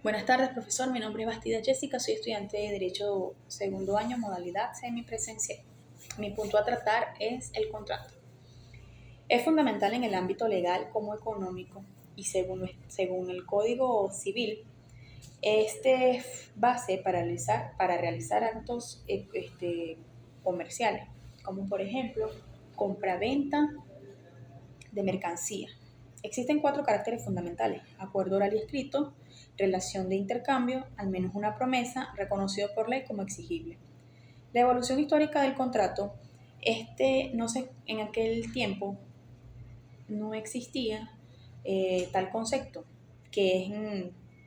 Buenas tardes, profesor. Mi nombre es Bastida Jessica, soy estudiante de Derecho segundo año, modalidad semipresencial. Mi punto a tratar es el contrato. Es fundamental en el ámbito legal como económico y según el Código Civil, este es base para realizar actos comerciales, como por ejemplo compra-venta de mercancía. Existen 4 caracteres fundamentales: acuerdo oral y escrito, relación de intercambio, al menos una promesa, reconocido por ley como exigible. La evolución histórica del contrato, no sé, en aquel tiempo no existía tal concepto, que es,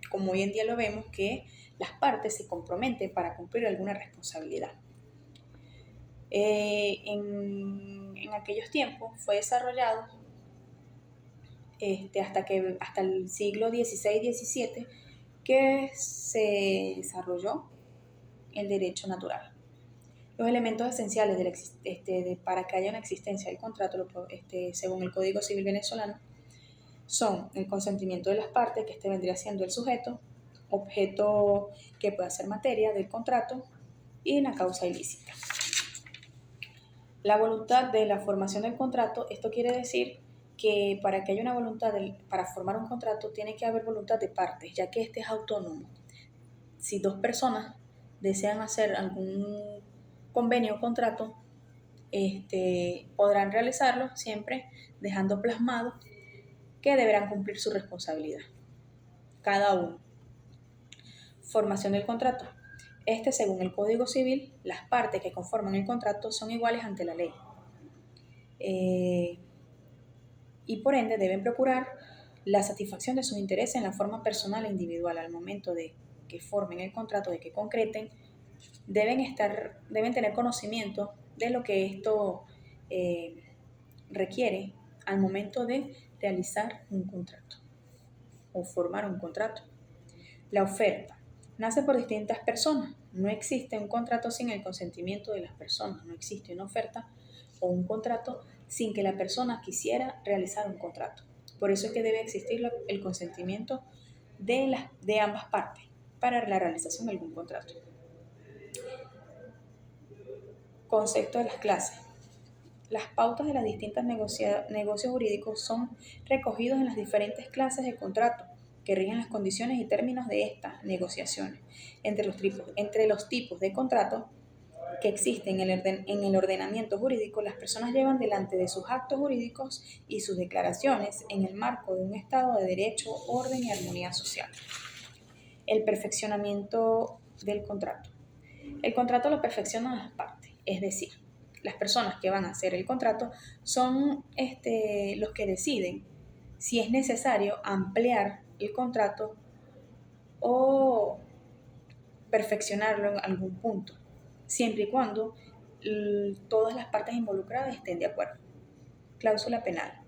como hoy en día lo vemos, que las partes se comprometen para cumplir alguna responsabilidad. En aquellos tiempos fue desarrollado hasta el siglo XVI-XVII, que se desarrolló el derecho natural. Los elementos esenciales para que haya una existencia del contrato, según el Código Civil venezolano, son el consentimiento de las partes, que vendría siendo el sujeto, objeto que pueda ser materia del contrato, y la causa ilícita. La voluntad de la formación del contrato, esto quiere decir que para que haya una voluntad para formar un contrato tiene que haber voluntad de partes, ya que este es autónomo. Si 2 personas desean hacer algún convenio o contrato, podrán realizarlo siempre dejando plasmado que deberán cumplir su responsabilidad, cada uno. Formación del contrato. Según el Código Civil, las partes que conforman el contrato son iguales ante la ley. Y por ende deben procurar la satisfacción de sus intereses en la forma personal e individual. Al momento de que formen el contrato, de que concreten, deben tener conocimiento de lo que esto requiere al momento de realizar un contrato o formar un contrato. La oferta nace por distintas personas. No existe un contrato sin el consentimiento de las personas. No existe una oferta o un contrato sin que la persona quisiera realizar un contrato. Por eso es que debe existir el consentimiento de ambas partes para la realización de algún contrato. Concepto de las clases. Las pautas de los distintos negocios jurídicos son recogidos en las diferentes clases de contrato que rigen las condiciones y términos de estas negociaciones. Entre los tipos de contrato que existen en el ordenamiento jurídico, las personas llevan delante de sus actos jurídicos y sus declaraciones en el marco de un estado de derecho, orden y armonía social. El perfeccionamiento del contrato. El contrato lo perfeccionan las partes, es decir, las personas que van a hacer el contrato son los que deciden si es necesario ampliar el contrato o perfeccionarlo en algún punto, siempre y cuando todas las partes involucradas estén de acuerdo. Cláusula penal.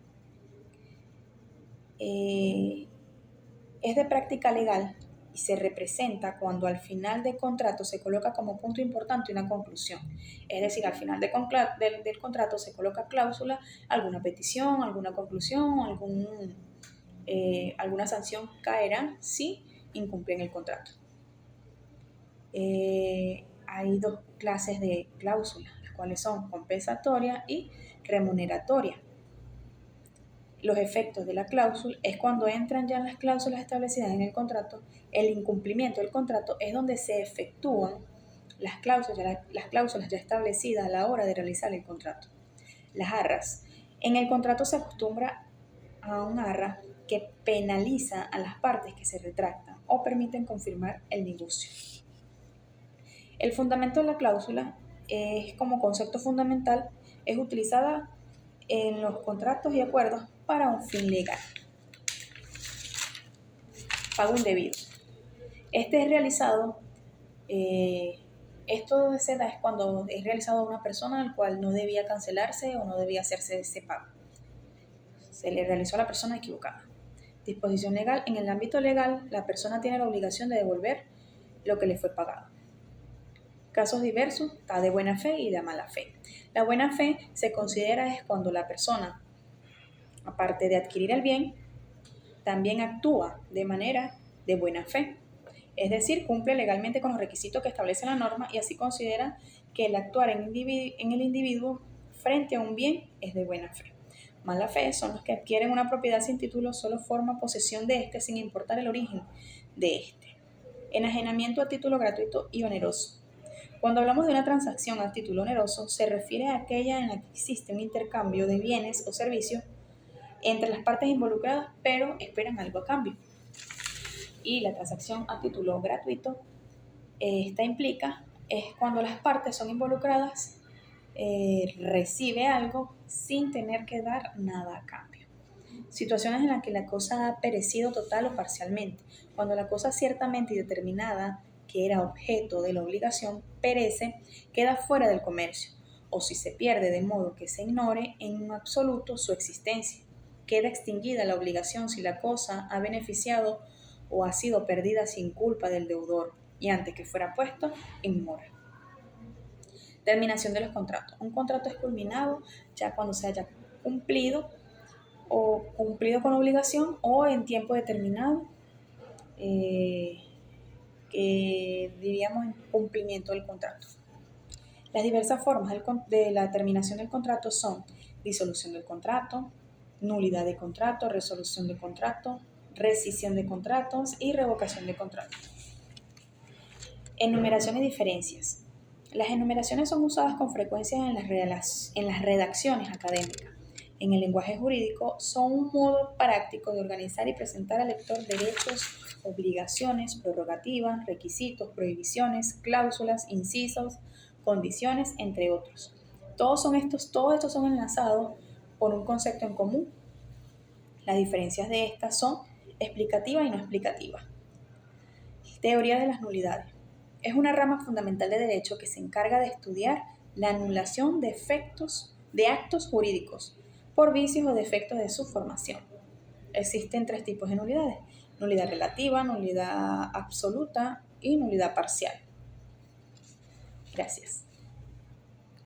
Es de práctica legal y se representa cuando al final del contrato se coloca como punto importante una conclusión. Es decir, al final del contrato se coloca cláusula, alguna petición, alguna conclusión, alguna sanción caerá si incumplen el contrato. Hay 2 clases de cláusulas, las cuales son compensatoria y remuneratoria. Los efectos de la cláusula es cuando entran ya las cláusulas establecidas en el contrato. El incumplimiento del contrato es donde se efectúan las cláusulas ya establecidas a la hora de realizar el contrato. Las arras. En el contrato se acostumbra a un arra que penaliza a las partes que se retractan o permiten confirmar el negocio. El fundamento de la cláusula es, como concepto fundamental, es utilizada en los contratos y acuerdos para un fin legal. Pago indebido. Este es realizado, esto se da es cuando es realizado a una persona al cual no debía cancelarse o no debía hacerse ese pago. Se le realizó a la persona equivocada. Disposición legal. En el ámbito legal, la persona tiene la obligación de devolver lo que le fue pagado. Casos diversos, está de buena fe y de mala fe. La buena fe se considera es cuando la persona, aparte de adquirir el bien, también actúa de manera de buena fe. es decir, cumple legalmente con los requisitos que establece la norma y así considera que el actuar en el individuo frente a un bien es de buena fe. Mala fe son los que adquieren una propiedad sin título, solo forma posesión de éste sin importar el origen de éste. Enajenamiento a título gratuito y oneroso. Cuando hablamos de una transacción a título oneroso, se refiere a aquella en la que existe un intercambio de bienes o servicios entre las partes involucradas, pero esperan algo a cambio. Y la transacción a título gratuito, esta implica, es cuando las partes son involucradas, recibe algo sin tener que dar nada a cambio. Situaciones en las que la cosa ha perecido total o parcialmente, cuando la cosa ciertamente y determinada que era objeto de la obligación perece, queda fuera del comercio, o si se pierde de modo que se ignore en absoluto su existencia. Queda extinguida la obligación si la cosa ha beneficiado o ha sido perdida sin culpa del deudor y antes que fuera puesto en mora. Terminación de los contratos. Un contrato es culminado ya cuando se haya cumplido con obligación o en tiempo determinado, que diríamos en cumplimiento del contrato. Las diversas formas de la terminación del contrato son disolución del contrato, nulidad de contrato, resolución de contrato, rescisión de contratos y revocación de contrato. Enumeración y diferencias. Las enumeraciones son usadas con frecuencia en las redacciones académicas. En el lenguaje jurídico son un modo práctico de organizar y presentar al lector derechos, obligaciones, prerrogativas, requisitos, prohibiciones, cláusulas, incisos, condiciones, entre otros. Todos estos son enlazados por un concepto en común. Las diferencias de estas son explicativa y no explicativa. Teoría de las nulidades. Es una rama fundamental de derecho que se encarga de estudiar la anulación de actos jurídicos por vicios o defectos de su formación. Existen 3 tipos de nulidades: nulidad relativa, nulidad absoluta y nulidad parcial. Gracias.